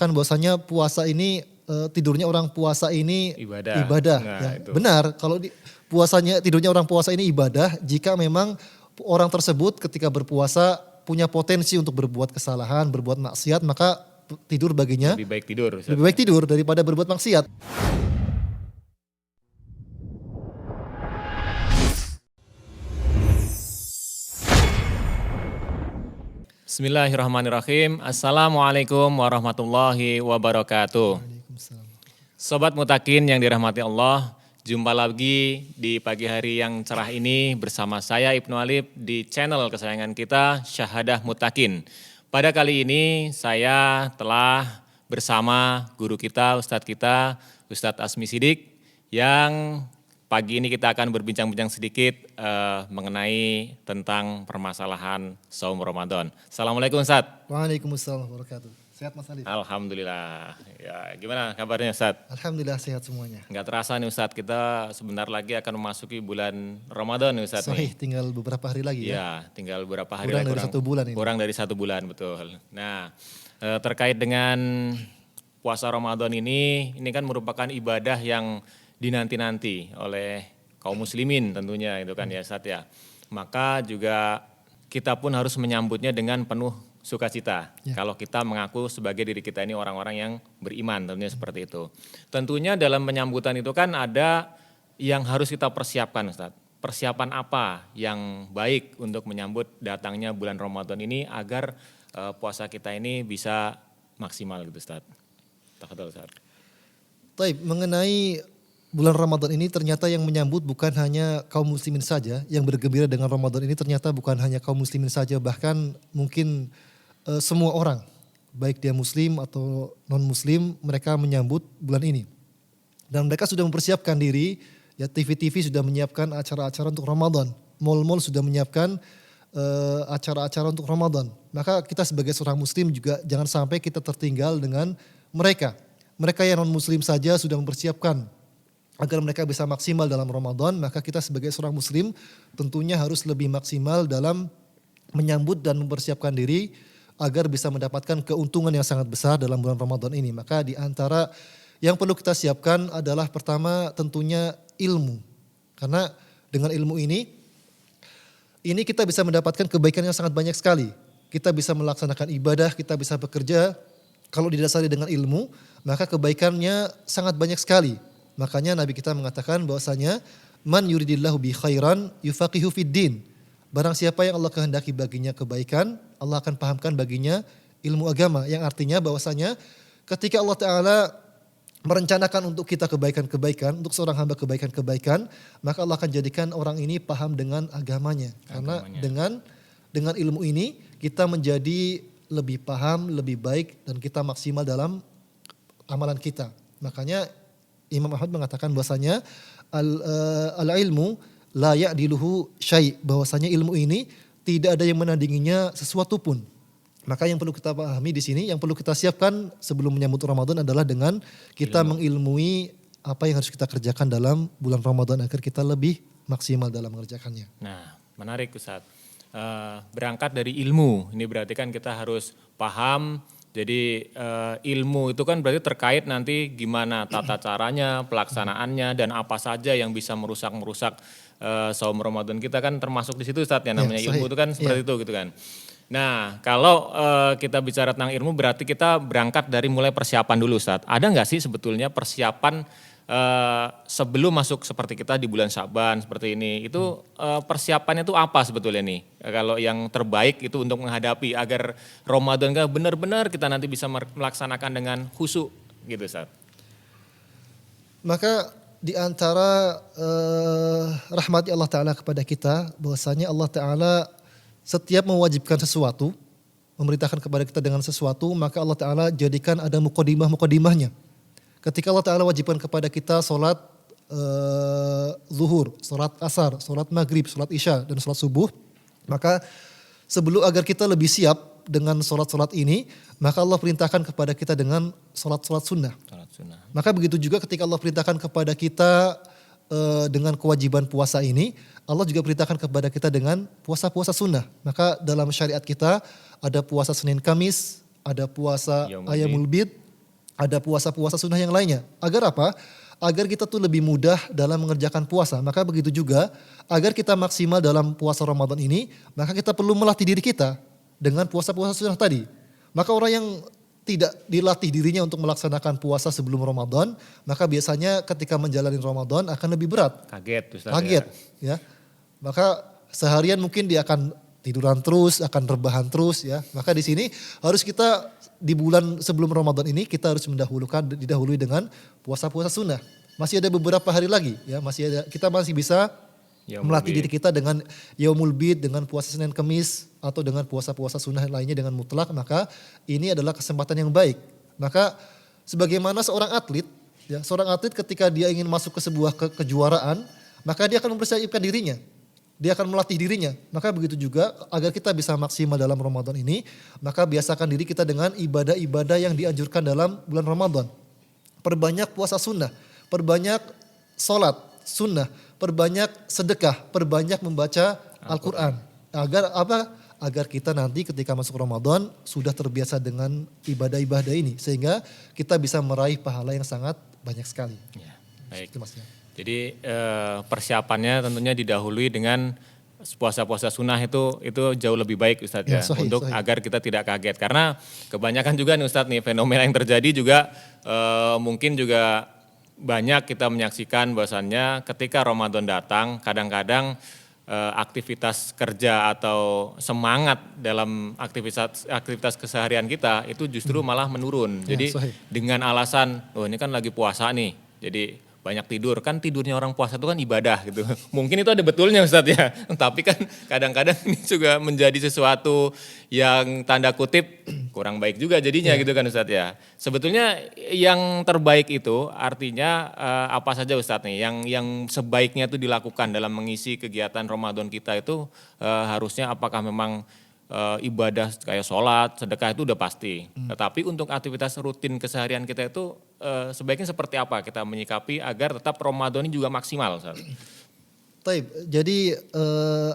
mengatakan bahwasanya puasa ini tidurnya orang puasa ini ibadah. Nah, Ya, itu. benar, kalau puasanya tidurnya orang puasa ini ibadah jika memang orang tersebut ketika berpuasa punya potensi untuk berbuat kesalahan, berbuat maksiat, maka tidur baginya Lebih baik tidur. Ustaz. lebih baik tidur daripada berbuat maksiat. Bismillahirrahmanirrahim. Assalamualaikum warahmatullahi wabarakatuh. Waalaikumsalam. Sobat Mutakin yang dirahmati Allah, jumpa lagi di pagi hari yang cerah ini bersama saya Ibnu Alif di channel kesayangan kita Syahadah Mutakin. Pada kali ini saya telah bersama guru kita, Ustadz Asmi Sidik, yang pagi ini kita akan berbincang-bincang sedikit mengenai tentang permasalahan saum Ramadan. Assalamualaikum Ustadz. Waalaikumsalam warahmatullahi wabarakatuh. Sehat Mas Alif? Alhamdulillah. Ya, gimana kabarnya Ustadz? Alhamdulillah sehat semuanya. Nggak terasa nih Ustadz, kita sebentar lagi akan memasuki bulan Ramadan nih Ustadz. Sahih, Nih. tinggal beberapa hari lagi ya. Ya, tinggal beberapa hari Kurang lagi. dari 1 bulan ini. Kurang dari 1 bulan, betul. Nah, terkait dengan puasa Ramadan ini kan merupakan ibadah yang dinanti-nanti oleh kaum muslimin tentunya itu kan ya Ustadz ya. Maka juga kita pun harus menyambutnya dengan penuh sukacita. Ya. Kalau kita mengaku sebagai diri kita ini orang-orang yang beriman, tentunya seperti itu. Tentunya dalam penyambutan itu kan ada yang harus kita persiapkan Ustadz. Persiapan apa yang baik untuk menyambut datangnya bulan Ramadan ini agar puasa kita ini bisa maksimal gitu Ustadz. Tafadhol Ustadz. Taib, mengenai bulan Ramadan ini ternyata yang menyambut bukan hanya kaum muslimin saja, yang bergembira dengan Ramadan ini ternyata bukan hanya kaum muslimin saja, bahkan mungkin semua orang, baik dia muslim atau non muslim, mereka menyambut bulan ini. Dan mereka sudah mempersiapkan diri, ya TV-TV sudah menyiapkan acara-acara untuk Ramadan, mal-mal sudah menyiapkan acara-acara untuk Ramadan. Maka kita sebagai seorang muslim juga jangan sampai kita tertinggal dengan mereka. Mereka yang non muslim saja sudah mempersiapkan agar mereka bisa maksimal dalam Ramadan, maka kita sebagai seorang muslim tentunya harus lebih maksimal dalam menyambut dan mempersiapkan diri agar bisa mendapatkan keuntungan yang sangat besar dalam bulan Ramadan ini. Maka di antara yang perlu kita siapkan adalah pertama tentunya ilmu. Karena dengan ilmu ini kita bisa mendapatkan kebaikan yang sangat banyak sekali. Kita bisa melaksanakan ibadah, kita bisa bekerja. Kalau didasari dengan ilmu, maka kebaikannya sangat banyak sekali. Makanya Nabi kita mengatakan bahwasanya man yuridillahu bi khairan yufaqihu fid din. Barang siapa yang Allah kehendaki baginya kebaikan, Allah akan pahamkan baginya ilmu agama. Yang artinya bahwasanya ketika Allah Ta'ala merencanakan untuk kita kebaikan-kebaikan, untuk seorang hamba kebaikan-kebaikan, maka Allah akan jadikan orang ini paham dengan agamanya. Karena dengan ilmu ini kita menjadi lebih paham, lebih baik, dan kita maksimal dalam amalan kita. Makanya Imam Ahmad mengatakan bahwasanya al-ilmu la ya'diluhu syai', bahwasanya ilmu ini tidak ada yang menandinginya sesuatu pun. Maka yang perlu kita pahami di sini, yang perlu kita siapkan sebelum menyambut Ramadan adalah dengan kita mengilmui apa yang harus kita kerjakan dalam bulan Ramadan agar kita lebih maksimal dalam mengerjakannya. Nah, menarik Ustadz. Berangkat dari ilmu, ini berarti kan kita harus paham. Jadi ilmu itu kan berarti terkait nanti gimana tata caranya, pelaksanaannya, dan apa saja yang bisa merusak saum Ramadan kita kan termasuk di situ Ustadz ya, namanya ilmu itu kan seperti itu gitu kan. Nah kalau kita bicara tentang ilmu berarti kita berangkat dari mulai persiapan dulu Ustadz. Ada nggak sih sebetulnya persiapan sebelum masuk seperti kita di bulan Sya'ban seperti ini, itu persiapannya itu apa sebetulnya nih? Kalau yang terbaik itu untuk menghadapi agar Ramadan kan benar-benar kita nanti bisa melaksanakan dengan khusyuk gitu Ustaz. Maka di antara rahmat Allah Ta'ala kepada kita, bahwasanya Allah Ta'ala setiap mewajibkan sesuatu, memerintahkan kepada kita dengan sesuatu, maka Allah Ta'ala jadikan ada muqaddimah-muqaddimahnya. Ketika Allah Ta'ala wajibkan kepada kita sholat zuhur, sholat asar, sholat maghrib, sholat isya, dan sholat subuh, maka sebelum agar kita lebih siap dengan sholat-sholat ini, maka Allah perintahkan kepada kita dengan sholat-sholat sunnah. Maka begitu juga ketika Allah perintahkan kepada kita dengan kewajiban puasa ini, Allah juga perintahkan kepada kita dengan puasa-puasa sunnah. Maka dalam syariat kita ada puasa Senin Kamis, ada puasa Ayamul Bid, ada puasa-puasa sunnah yang lainnya. Agar apa? Agar kita tuh lebih mudah dalam mengerjakan puasa. Maka begitu juga agar kita maksimal dalam puasa Ramadan ini, maka kita perlu melatih diri kita dengan puasa-puasa sunnah tadi. Maka orang yang tidak dilatih dirinya untuk melaksanakan puasa sebelum Ramadan, maka biasanya ketika menjalani Ramadan akan lebih berat. Kaget Ustaz. Kaget, ya. Maka seharian mungkin dia akan tiduran terus, akan rebahan terus, ya. Maka di sini harus kita di bulan sebelum Ramadan ini kita harus didahului dengan puasa-puasa sunnah. Masih ada beberapa hari lagi, ya. Kita masih bisa melatih diri kita dengan Yaumul Bid, dengan puasa Senin Kemis, atau dengan puasa-puasa sunnah lainnya dengan mutlak, maka ini adalah kesempatan yang baik. Maka sebagaimana seorang atlet, ya, seorang atlet ketika dia ingin masuk ke sebuah kejuaraan, maka dia akan mempersiapkan dirinya. Dia akan melatih dirinya. Maka begitu juga agar kita bisa maksimal dalam Ramadan ini, maka biasakan diri kita dengan ibadah-ibadah yang dianjurkan dalam bulan Ramadan. Perbanyak puasa sunnah, perbanyak sholat sunnah, perbanyak sedekah, perbanyak membaca Al-Quran. Agar apa? Agar kita nanti ketika masuk Ramadan sudah terbiasa dengan ibadah-ibadah ini. Sehingga kita bisa meraih pahala yang sangat banyak sekali. Ya, baik. Itu Mas. Jadi persiapannya tentunya didahului dengan puasa-puasa sunnah itu jauh lebih baik Ustadz ya, untuk agar kita tidak kaget. Karena kebanyakan juga nih Ustadz nih fenomena yang terjadi juga mungkin juga banyak kita menyaksikan bahwasannya ketika Ramadan datang kadang-kadang aktivitas kerja atau semangat dalam aktivitas keseharian kita itu justru malah menurun. Jadi dengan alasan, oh ini kan lagi puasa nih, jadi banyak tidur. Kan tidurnya orang puasa itu kan ibadah gitu. Mungkin itu ada betulnya Ustadz ya, tapi kan kadang-kadang ini juga menjadi sesuatu yang tanda kutip kurang baik juga jadinya gitu kan Ustadz ya. Sebetulnya yang terbaik itu artinya apa saja Ustadz nih yang sebaiknya itu dilakukan dalam mengisi kegiatan Ramadan kita itu harusnya apakah memang ibadah kayak sholat, sedekah itu udah pasti. Tetapi untuk aktivitas rutin keseharian kita itu sebaiknya seperti apa kita menyikapi agar tetap Ramadan ini juga maksimal Ustadz? Taib. Jadi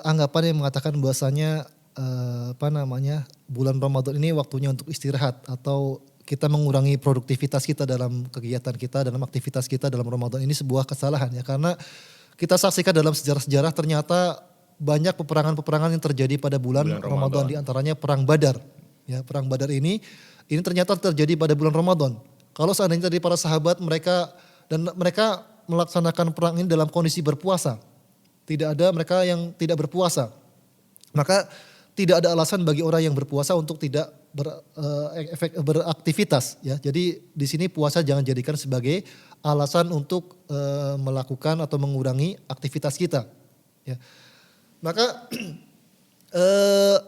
anggapan yang mengatakan bahwasanya bulan Ramadan ini waktunya untuk istirahat atau kita mengurangi produktivitas kita dalam kegiatan kita, dalam aktivitas kita dalam Ramadan ini sebuah kesalahan ya, karena kita saksikan dalam sejarah-sejarah ternyata banyak peperangan-peperangan yang terjadi pada bulan Ramadan, di antaranya perang Badar. Ya, perang Badar ini ternyata terjadi pada bulan Ramadan. Kalau seandainya dari para sahabat mereka melaksanakan perang ini dalam kondisi berpuasa. Tidak ada mereka yang tidak berpuasa. Maka tidak ada alasan bagi orang yang berpuasa untuk tidak beraktivitas ya. Jadi di sini puasa jangan jadikan sebagai alasan untuk melakukan atau mengurangi aktivitas kita. Ya. Maka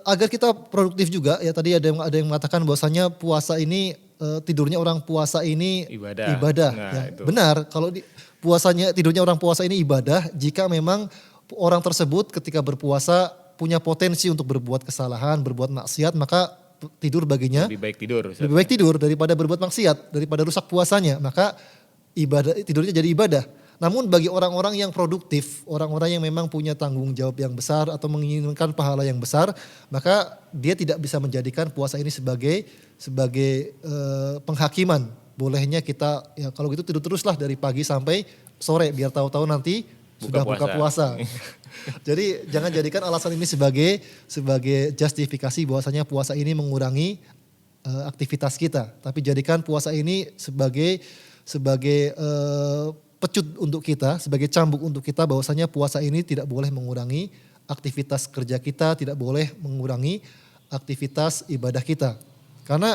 agar kita produktif juga ya, tadi ada yang mengatakan bahwasanya puasa ini tidurnya orang puasa ini ibadah. Nah, ya. itu. Benar, kalau tidurnya orang puasa ini ibadah jika memang orang tersebut ketika berpuasa punya potensi untuk berbuat kesalahan, berbuat maksiat, maka tidur baginya lebih baik tidur. Lebih baik tidur daripada berbuat maksiat, daripada rusak puasanya. Maka tidurnya jadi ibadah. Namun bagi orang-orang yang produktif, orang-orang yang memang punya tanggung jawab yang besar atau menginginkan pahala yang besar, maka dia tidak bisa menjadikan puasa ini sebagai penghakiman. Bolehnya kita ya kalau gitu tidur teruslah dari pagi sampai sore biar tahu-tahu nanti sudah buka puasa. Jadi jangan jadikan alasan ini sebagai justifikasi bahwasanya puasa ini mengurangi aktivitas kita, tapi jadikan puasa ini sebagai pecut untuk kita, sebagai cambuk untuk kita bahwasanya puasa ini tidak boleh mengurangi aktivitas kerja kita, tidak boleh mengurangi aktivitas ibadah kita. Karena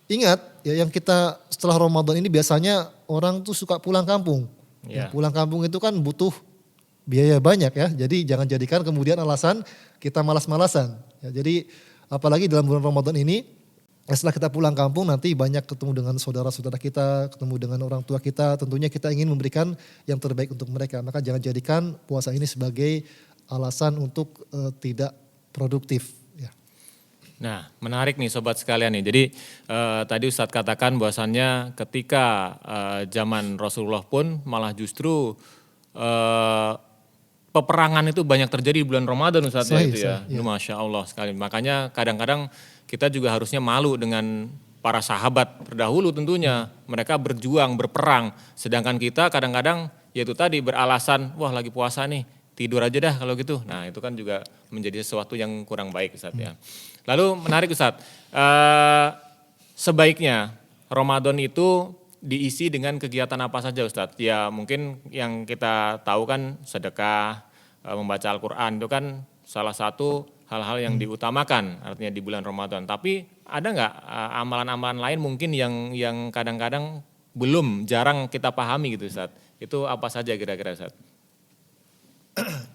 ingat ya, yang kita setelah Ramadan ini biasanya orang tuh suka pulang kampung. Ya. Pulang kampung itu kan butuh biaya banyak ya. Jadi jangan jadikan kemudian alasan kita malas-malasan. Ya, jadi apalagi dalam bulan Ramadan ini, setelah kita pulang kampung nanti banyak ketemu dengan saudara-saudara kita, ketemu dengan orang tua kita, tentunya kita ingin memberikan yang terbaik untuk mereka. Maka jangan jadikan puasa ini sebagai alasan untuk tidak produktif. Ya. Nah menarik nih sobat sekalian nih. Jadi tadi Ustadz katakan bahwasannya ketika zaman Rasulullah pun malah justru peperangan itu banyak terjadi di bulan Ramadan Ustadz itu ya. Masya Allah sekali. Makanya kadang-kadang kita juga harusnya malu dengan para sahabat terdahulu tentunya. Mereka berjuang, berperang. Sedangkan kita kadang-kadang yaitu tadi beralasan, wah lagi puasa nih, tidur aja dah kalau gitu. Nah itu kan juga menjadi sesuatu yang kurang baik Ustadz ya. Lalu menarik Ustadz, sebaiknya Ramadan itu diisi dengan kegiatan apa saja Ustadz? Ya mungkin yang kita tahu kan sedekah, membaca Al-Quran itu kan salah satu hal-hal yang diutamakan artinya di bulan Ramadan. Tapi ada nggak amalan-amalan lain mungkin yang kadang-kadang jarang kita pahami gitu Ustadz? Itu apa saja kira-kira Ustadz?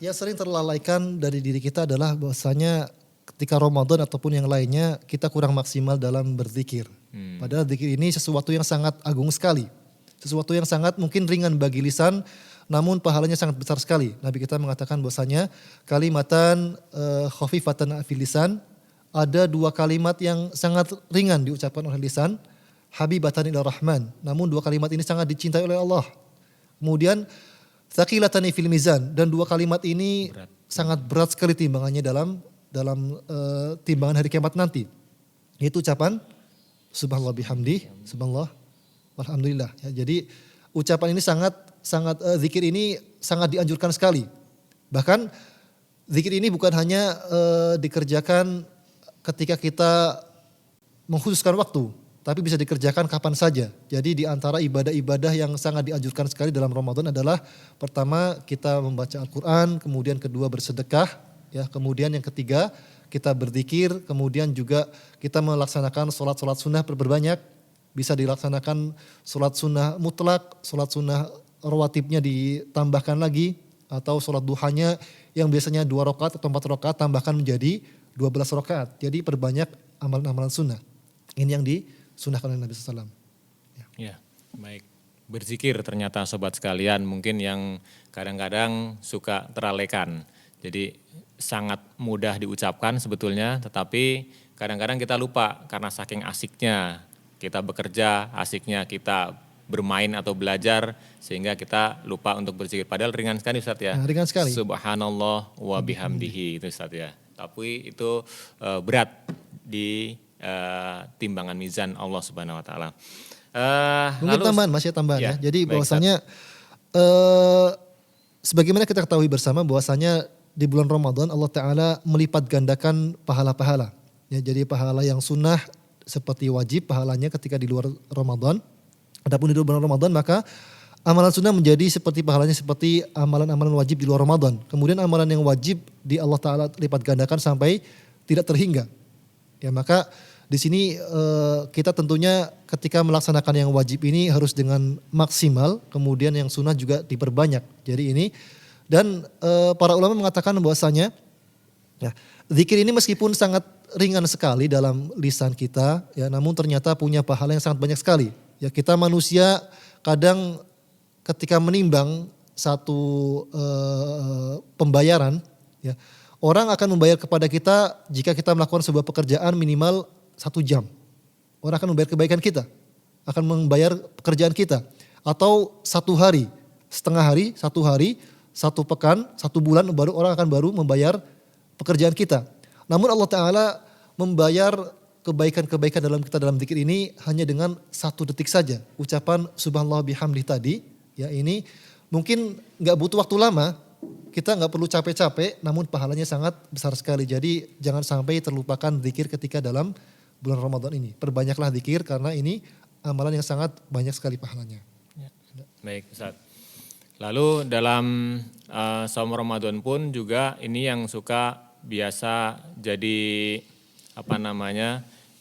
Yang sering terlalaikan dari diri kita adalah bahwasanya ketika Ramadan ataupun yang lainnya kita kurang maksimal dalam berzikir. Padahal zikir ini sesuatu yang sangat agung sekali. Sesuatu yang sangat mungkin ringan bagi lisan namun pahalanya sangat besar sekali. Nabi kita mengatakan bahwasanya kalimatan khafifatan fil lisan, ada dua kalimat yang sangat ringan diucapkan oleh lisan, habibatan ila rahman. Namun dua kalimat ini sangat dicintai oleh Allah. Kemudian thaqilatan fil mizan, dan dua kalimat ini sangat berat sekali timbangannya dalam timbangan hari kiamat nanti. Yaitu ucapan subhanallah bihamdi, subhanallah walhamdulillah. Ya, jadi ucapan ini zikir ini sangat dianjurkan sekali. Bahkan zikir ini bukan hanya dikerjakan ketika kita mengkhususkan waktu, tapi bisa dikerjakan kapan saja. Jadi di antara ibadah-ibadah yang sangat dianjurkan sekali dalam Ramadan adalah pertama kita membaca Al-Quran, kemudian kedua bersedekah, ya, kemudian yang ketiga kita berzikir, kemudian juga kita melaksanakan sholat sunnah berbanyak. Bisa dilaksanakan sholat sunnah mutlak, sholat sunnah rawatibnya ditambahkan lagi, atau sholat duhanya yang biasanya 2 rakaat atau 4 rakaat tambahkan menjadi 12 rakaat. Jadi perbanyak amalan-amalan sunnah. Ini yang disunnahkan oleh Nabi SAW. Ya, baik. Berzikir ternyata sobat sekalian mungkin yang kadang-kadang suka teralaikan. Jadi sangat mudah diucapkan sebetulnya, tetapi kadang-kadang kita lupa karena saking asiknya kita bekerja, asiknya kita bermain atau belajar, sehingga kita lupa untuk berzikir. Padahal ringan sekali Ustadz ya. Nah, ringan sekali. Subhanallah wa bihamdihi itu Ustadz ya. Tapi itu berat di timbangan mizan Allah Subhanahu wa taala. Mungkin masih tambahan ya. Jadi bahwasanya sebagaimana kita ketahui bersama bahwasanya di bulan Ramadan Allah Ta'ala melipat gandakan pahala-pahala. Ya, jadi pahala yang sunnah seperti wajib pahalanya ketika di luar Ramadan. Adapun di bulan Ramadan maka amalan sunnah menjadi seperti pahalanya seperti amalan-amalan wajib di luar Ramadan. Kemudian amalan yang wajib di Allah Ta'ala lipat gandakan sampai tidak terhingga. Ya, maka di sini kita tentunya ketika melaksanakan yang wajib ini harus dengan maksimal, kemudian yang sunnah juga diperbanyak. Jadi ini dan para ulama mengatakan bahwasanya ya, zikir ini meskipun sangat ringan sekali dalam lisan kita, ya, namun ternyata punya pahala yang sangat banyak sekali. Ya, kita manusia kadang ketika menimbang satu pembayaran, ya, orang akan membayar kepada kita jika kita melakukan sebuah pekerjaan minimal 1 jam. Orang akan membayar kebaikan kita, akan membayar pekerjaan kita. Atau 1 hari, setengah hari, 1 hari, 1 pekan, 1 bulan baru orang akan membayar pekerjaan kita. Namun Allah Ta'ala membayar kebaikan-kebaikan dalam zikir ini hanya dengan 1 detik saja. Ucapan subhanallah bihamdi tadi, ya, ini mungkin gak butuh waktu lama, kita gak perlu capek-capek, namun pahalanya sangat besar sekali. Jadi jangan sampai terlupakan zikir ketika dalam bulan Ramadan ini. Perbanyaklah zikir karena ini amalan yang sangat banyak sekali pahalanya. Ya. Baik Ustaz. Lalu dalam saum Ramadan pun juga ini yang suka biasa jadi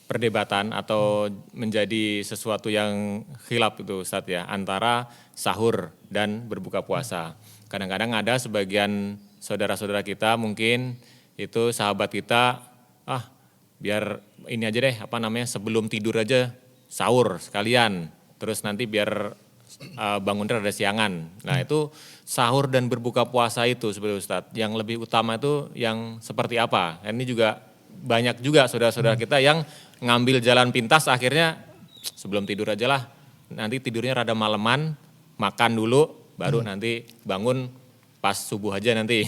perdebatan atau menjadi sesuatu yang khilaf itu Ustaz ya, antara sahur dan berbuka puasa. Kadang-kadang ada sebagian saudara-saudara kita mungkin itu sahabat kita, biar ini aja deh sebelum tidur aja sahur sekalian, terus nanti biar bangunnya rada siangan. Nah itu sahur dan berbuka puasa itu sebenarnya Ustadz, yang lebih utama itu yang seperti apa? Ini juga banyak juga saudara-saudara kita yang ngambil jalan pintas, akhirnya sebelum tidur aja lah, nanti tidurnya rada maleman, makan dulu, baru nanti bangun pas subuh aja nanti.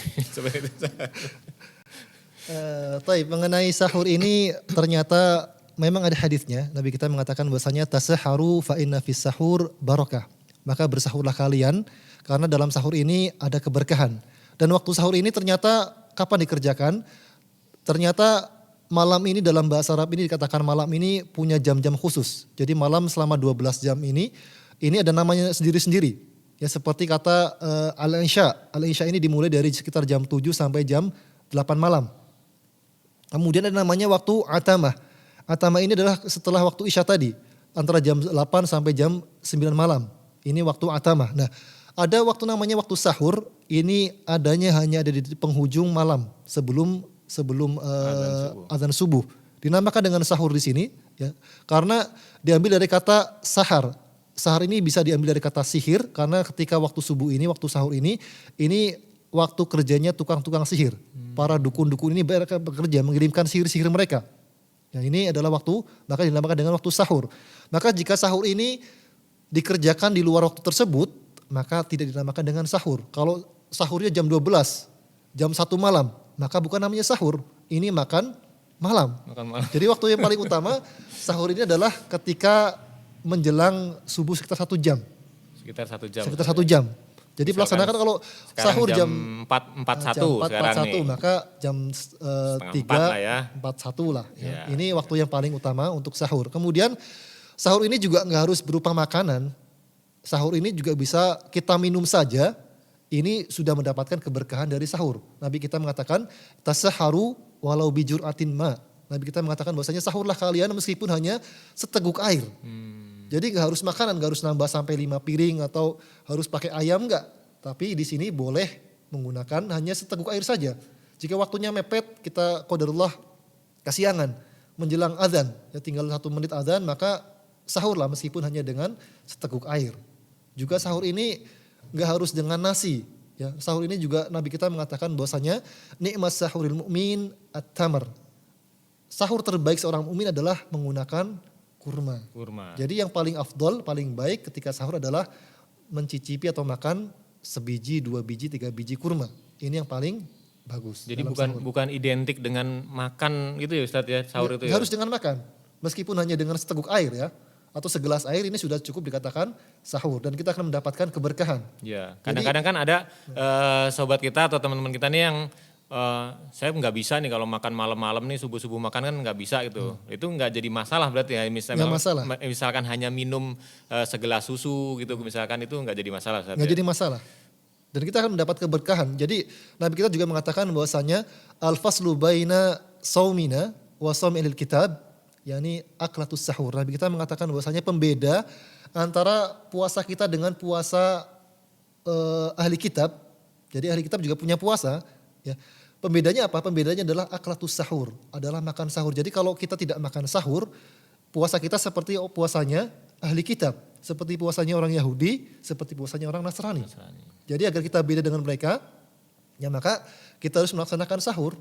Mengenai sahur ini ternyata memang ada hadisnya, Nabi kita mengatakan bahwasanya tasaharu fa inna fis sahur barakah. Maka bersahurlah kalian karena dalam sahur ini ada keberkahan. Dan waktu sahur ini ternyata kapan dikerjakan? Ternyata malam ini dalam bahasa Arab ini dikatakan malam ini punya jam-jam khusus. Jadi malam selama 12 jam ini ada namanya sendiri-sendiri. Ya seperti kata al-isya. Al-isya ini dimulai dari sekitar jam 7 sampai jam 8 malam. Kemudian ada namanya waktu atamah. Atamah ini adalah setelah waktu isya tadi. Antara jam 8 sampai jam 9 malam. Ini waktu atamah. Nah, ada waktu namanya waktu sahur. Ini adanya hanya ada di penghujung malam sebelum azan subuh. Dinamakan dengan sahur di sini ya. Karena diambil dari kata sahar. Sahar ini bisa diambil dari kata sihir karena ketika waktu subuh ini, waktu sahur ini waktu kerjanya tukang-tukang sihir. Para dukun-dukun ini mereka bekerja mengirimkan sihir-sihir mereka. Ya, ini adalah waktu, maka dinamakan dengan waktu sahur. Maka jika sahur ini dikerjakan di luar waktu tersebut, maka tidak dinamakan dengan sahur. Kalau sahurnya jam 12, jam 1 malam, maka bukan namanya sahur. Ini makan malam. Jadi waktu yang paling utama sahur ini adalah ketika menjelang subuh sekitar 1 jam. Sekitar 1 jam. Sekitar 1 jam. Jadi pelaksanakan kalau sahur jam 4.41 sekarang nih. maka jam 3, 4.1 lah. Ya. Ini waktu yang paling utama untuk sahur. Kemudian sahur ini juga nggak harus berupa makanan. Sahur ini juga bisa kita minum saja. Ini sudah mendapatkan keberkahan dari sahur. Nabi kita mengatakan tasaharu walau bijur'atin ma. Nabi kita mengatakan bahwasanya sahurlah kalian meskipun hanya seteguk air. Jadi nggak harus makanan, nggak harus nambah sampai 5 piring atau harus pakai ayam nggak. Tapi di sini boleh menggunakan hanya seteguk air saja. Jika waktunya mepet, kita qadarullah kesiangan menjelang azan, ya tinggal 1 menit azan, maka sahurlah meskipun hanya dengan seteguk air. Juga sahur ini nggak harus dengan nasi. Ya, sahur ini juga Nabi kita mengatakan bahwasanya nikmat sahuril mu'min at-tamar. Sahur terbaik seorang mukmin adalah menggunakan kurma. Jadi yang paling afdol, paling baik ketika sahur adalah mencicipi atau makan 1 biji, 2 biji, 3 biji kurma. Ini yang paling bagus. Jadi bukan identik dengan makan gitu ya Ustadz ya, sahur itu ya? Harus dengan makan. Meskipun hanya dengan seteguk air ya. Atau segelas air ini sudah cukup dikatakan sahur. Dan kita akan mendapatkan keberkahan. Ya, kadang-kadang kan ada sobat kita atau teman-teman kita nih yang saya nggak bisa nih kalau makan malam-malam nih subuh-subuh makan kan nggak bisa gitu. Itu nggak jadi masalah berarti ya misalkan hanya minum segelas susu gitu misalkan itu nggak jadi masalah. Nggak jadi masalah. Dan kita akan mendapat keberkahan. Jadi Nabi kita juga mengatakan bahwasanya al-faslu baina saumina wa saumil kitab, yakni aklatus sahur. Nabi kita mengatakan bahwasanya pembeda antara puasa kita dengan puasa ahli kitab. Jadi ahli kitab juga punya puasa, ya. Pembedanya apa? Pembedanya adalah aklatus sahur, adalah makan sahur. Jadi kalau kita tidak makan sahur, puasa kita seperti puasanya ahli kitab, seperti puasanya orang Yahudi, seperti puasanya orang Nasrani. Jadi agar kita beda dengan mereka, ya maka kita harus melaksanakan sahur.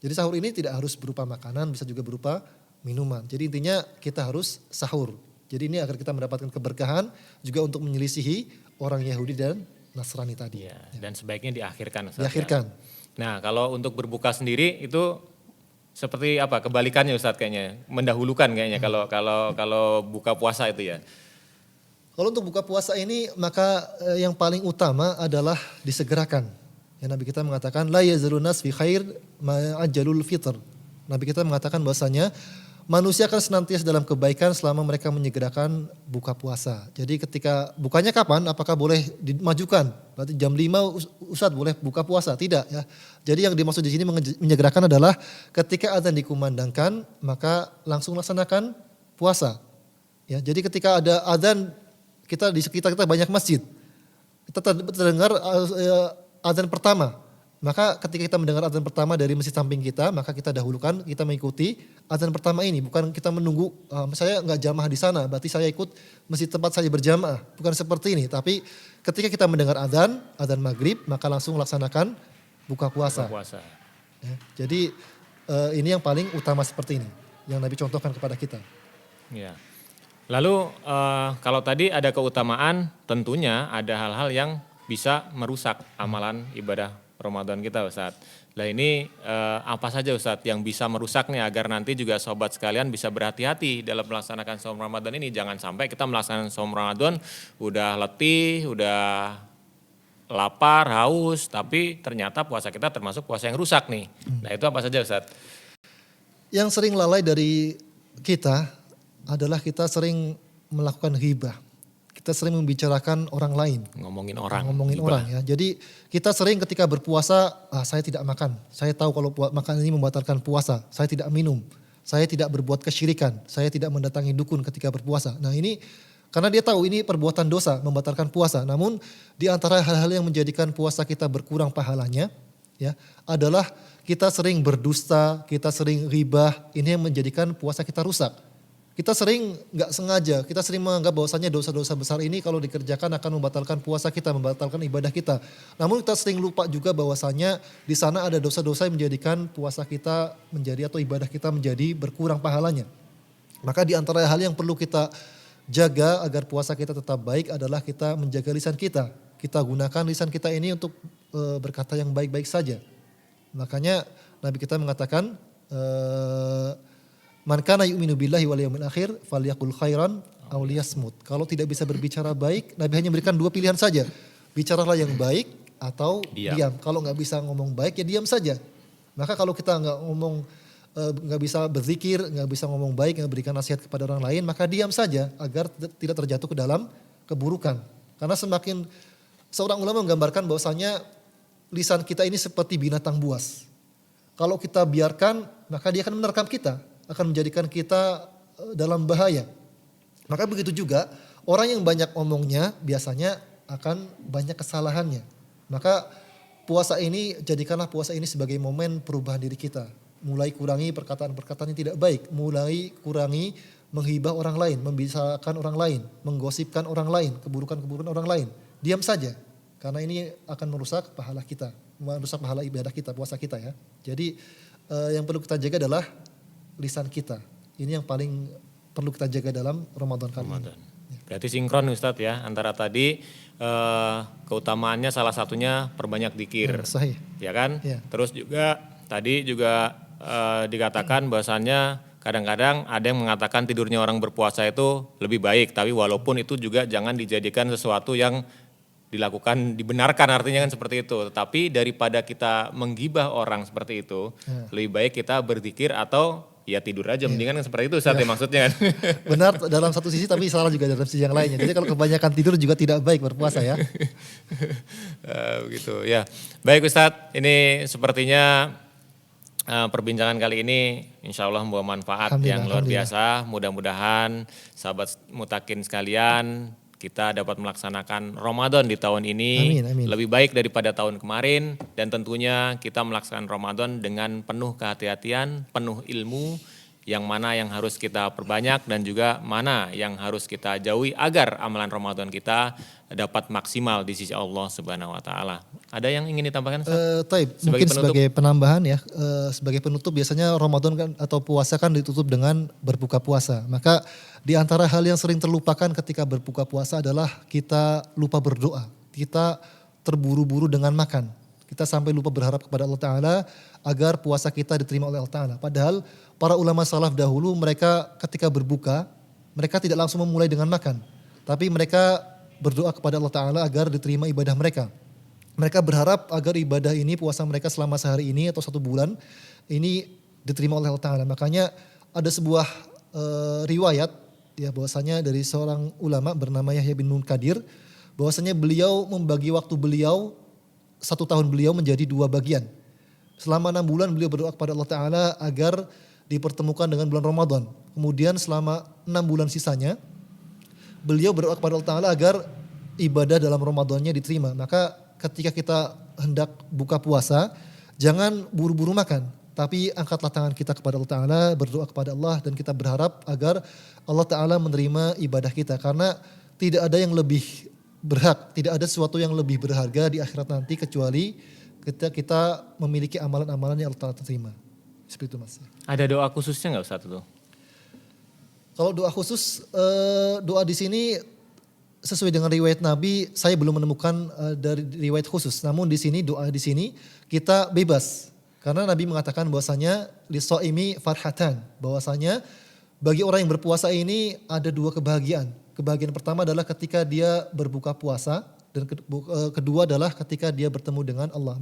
Jadi sahur ini tidak harus berupa makanan, bisa juga berupa minuman. Jadi intinya kita harus sahur. Jadi ini agar kita mendapatkan keberkahan, juga untuk menyelisihi orang Yahudi dan Nasrani tadi. Ya, dan sebaiknya diakhirkan. Diakhirkan. Nah kalau untuk berbuka sendiri itu seperti apa? Kebalikannya Ustadz kayaknya, mendahulukan kayaknya kalau buka puasa itu ya. Kalau untuk buka puasa ini maka yang paling utama adalah disegerakan. Ya, Nabi kita mengatakan la yazalun nas fi khair ma ajalul fitr. Nabi kita mengatakan bahwasanya manusia akan senantiasa dalam kebaikan selama mereka menyegerakan buka puasa. Jadi ketika bukanya kapan? Apakah boleh dimajukan? Berarti jam 5 Ustadz boleh buka puasa? Tidak ya. Jadi yang dimaksud di sini menyegerakan adalah ketika azan dikumandangkan maka langsung laksanakan puasa. Ya, jadi ketika ada azan kita di sekitar kita banyak masjid. Kita terdengar azan pertama. Maka ketika kita mendengar azan pertama dari masjid samping kita, maka kita dahulukan, kita mengikuti azan pertama ini. Bukan kita menunggu, saya nggak jamaah di sana, berarti saya ikut masjid tempat saya berjamaah. Bukan seperti ini, tapi ketika kita mendengar azan maghrib, maka langsung laksanakan buka puasa. Ya, jadi ini yang paling utama seperti ini, yang Nabi contohkan kepada kita. Ya. Lalu kalau tadi ada keutamaan, tentunya ada hal-hal yang bisa merusak amalan ibadah Ramadan kita Ustaz. Lah ini apa saja Ustadz yang bisa merusaknya agar nanti juga sobat sekalian bisa berhati-hati dalam melaksanakan saum Ramadan ini. Jangan sampai kita melaksanakan saum Ramadan udah letih, udah lapar, haus, tapi ternyata puasa kita termasuk puasa yang rusak nih. Nah itu apa saja Ustadz? Yang sering lalai dari kita adalah kita sering melakukan ghibah. Kita sering membicarakan orang lain. Ngomongin orang. Ngomongin gibah. orang ya. Jadi kita sering ketika berpuasa, saya tidak makan. Saya tahu kalau makan ini membatalkan puasa. Saya tidak minum. Saya tidak berbuat kesyirikan. Saya tidak mendatangi dukun ketika berpuasa. Nah ini karena dia tahu ini perbuatan dosa, membatalkan puasa. Namun di antara hal-hal yang menjadikan puasa kita berkurang pahalanya ya adalah kita sering berdusta, kita sering ghibah. Ini yang menjadikan puasa kita rusak. Kita sering nggak sengaja, kita sering menganggap bahwasanya dosa-dosa besar ini kalau dikerjakan akan membatalkan puasa kita, membatalkan ibadah kita. Namun kita sering lupa juga bahwasanya di sana ada dosa-dosa yang menjadikan puasa kita menjadi atau ibadah kita menjadi berkurang pahalanya. Maka di antara hal yang perlu kita jaga agar puasa kita tetap baik adalah kita menjaga lisan kita. Kita gunakan lisan kita ini untuk berkata yang baik-baik saja. Makanya Nabi kita mengatakan man kana yu'minu billahi wal yawmil akhir falyaqul khairan aw liyasmut. Kalau tidak bisa berbicara baik, Nabi hanya memberikan dua pilihan saja. Bicaralah yang baik atau diam. Kalau nggak bisa ngomong baik ya diam saja. Maka kalau kita nggak bisa berzikir, nggak bisa ngomong baik, nggak berikan nasihat kepada orang lain, maka diam saja agar tidak terjatuh ke dalam keburukan. Karena semakin seorang ulama menggambarkan bahwasanya lisan kita ini seperti binatang buas. Kalau kita biarkan, maka dia akan menerkam kita, akan menjadikan kita dalam bahaya. Maka begitu juga orang yang banyak omongnya biasanya akan banyak kesalahannya. Maka jadikanlah puasa ini sebagai momen perubahan diri kita. Mulai kurangi perkataan-perkataan yang tidak baik, mulai kurangi menghibah orang lain, membicarakan orang lain, menggosipkan orang lain, keburukan-keburukan orang lain. Diam saja, karena ini akan merusak pahala kita, merusak pahala ibadah kita, puasa kita ya. Jadi yang perlu kita jaga adalah lisan kita. Ini yang paling perlu kita jaga dalam Ramadan kali ini. Berarti sinkron Ustadz ya, antara tadi keutamaannya salah satunya perbanyak dzikir. Sahih. Ya kan? Ya. Terus juga tadi juga dikatakan bahwasannya kadang-kadang ada yang mengatakan tidurnya orang berpuasa itu lebih baik, tapi walaupun itu juga jangan dijadikan sesuatu yang dibenarkan, artinya kan seperti itu. Tetapi daripada kita menggibah orang seperti itu, lebih baik kita berzikir atau ya tidur aja, mendingan seperti itu Ustadz ya maksudnya kan. Benar dalam satu sisi tapi salah juga dalam sisi yang lainnya. Jadi kalau kebanyakan tidur juga tidak baik berpuasa ya. Begitu ya. Baik Ustadz, ini sepertinya perbincangan kali ini insya Allah membawa manfaat yang luar biasa. Mudah-mudahan sahabat mutakin sekalian kita dapat melaksanakan Ramadan di tahun ini lebih baik daripada tahun kemarin. Dan tentunya kita melaksanakan Ramadan dengan penuh kehati-hatian, penuh ilmu. Yang mana yang harus kita perbanyak dan juga mana yang harus kita jauhi agar amalan Ramadan kita dapat maksimal di sisi Allah Subhanahu wa taala. Ada yang ingin ditambahkan? Mungkin sebagai penambahan ya, sebagai penutup biasanya Ramadan kan atau puasa kan ditutup dengan berbuka puasa. Maka di antara hal yang sering terlupakan ketika berbuka puasa adalah kita lupa berdoa. Kita terburu-buru dengan makan. Kita sampai lupa berharap kepada Allah Ta'ala agar puasa kita diterima oleh Allah Ta'ala. Padahal para ulama salaf dahulu mereka ketika berbuka, mereka tidak langsung memulai dengan makan. Tapi mereka berdoa kepada Allah Ta'ala agar diterima ibadah mereka. Mereka berharap agar ibadah ini, puasa mereka selama sehari ini atau 1 bulan, ini diterima oleh Allah Ta'ala. Makanya ada sebuah riwayat ya bahwasanya dari seorang ulama bernama Yahya bin Munkadir, bahwasanya beliau membagi waktu beliau, 1 tahun beliau menjadi 2 bagian. Selama 6 bulan beliau berdoa kepada Allah Ta'ala agar dipertemukan dengan bulan Ramadan. Kemudian selama 6 bulan sisanya beliau berdoa kepada Allah Ta'ala agar ibadah dalam Ramadannya diterima. Maka ketika kita hendak buka puasa, jangan buru-buru makan. Tapi angkatlah tangan kita kepada Allah Ta'ala, berdoa kepada Allah dan kita berharap agar Allah Ta'ala menerima ibadah kita. Karena tidak ada yang lebih berhak, tidak ada sesuatu yang lebih berharga di akhirat nanti kecuali ketika kita memiliki amalan-amalan yang Allah Ta'ala terima. Seperti itu Mas. Ada doa khususnya nggak Ustaz itu? Kalau doa khusus, doa di sini sesuai dengan riwayat Nabi, saya belum menemukan dari riwayat khusus. Namun di sini doa di sini kita bebas. Karena Nabi mengatakan bahwasanya lisoimi farhatan, bahwasanya bagi orang yang berpuasa ini ada dua kebahagiaan. Kebahagiaan pertama adalah ketika dia berbuka puasa dan kedua adalah ketika dia bertemu dengan Allah.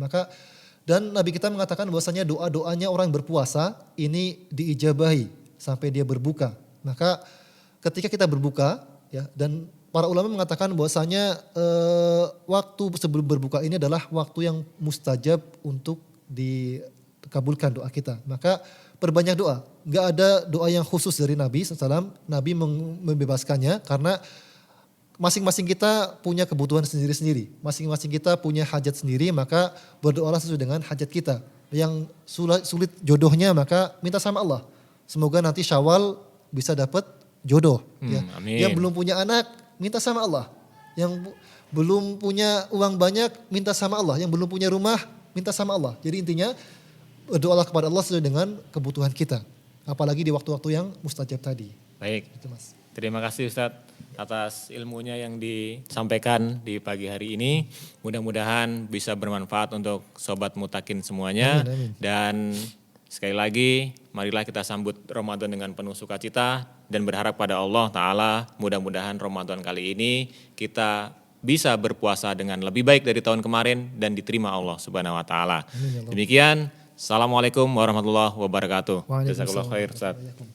Dan Nabi kita mengatakan bahwasanya doa-doanya orang berpuasa ini diijabahi sampai dia berbuka. Maka ketika kita berbuka ya, dan para ulama mengatakan bahwasanya waktu sebelum berbuka ini adalah waktu yang mustajab untuk dikabulkan doa kita. Maka perbanyak doa. Gak ada doa yang khusus dari Nabi SAW. Nabi membebaskannya karena masing-masing kita punya kebutuhan sendiri-sendiri. Masing-masing kita punya hajat sendiri, maka berdoalah sesuai dengan hajat kita. Yang sulit jodohnya maka minta sama Allah. Semoga nanti Syawal bisa dapat jodoh. Ya. Amin. Yang belum punya anak, minta sama Allah. Yang belum punya uang banyak, minta sama Allah. Yang belum punya rumah, minta sama Allah. Jadi intinya berdoalah kepada Allah sesuai dengan kebutuhan kita. Apalagi di waktu-waktu yang mustajab tadi. Baik, Itu Mas. terima kasih Ustadz atas ilmunya yang disampaikan di pagi hari ini. Mudah-mudahan bisa bermanfaat untuk Sobat Mutakin semuanya. Amin, amin. Dan sekali lagi, marilah kita sambut Ramadan dengan penuh sukacita dan berharap pada Allah Ta'ala mudah-mudahan Ramadan kali ini kita bisa berpuasa dengan lebih baik dari tahun kemarin dan diterima Allah Subhanahu Wa Ta'ala. Demikian, Assalamualaikum warahmatullahi wabarakatuh. Waalaikumsalam. Jazakallahu khair Ustadz.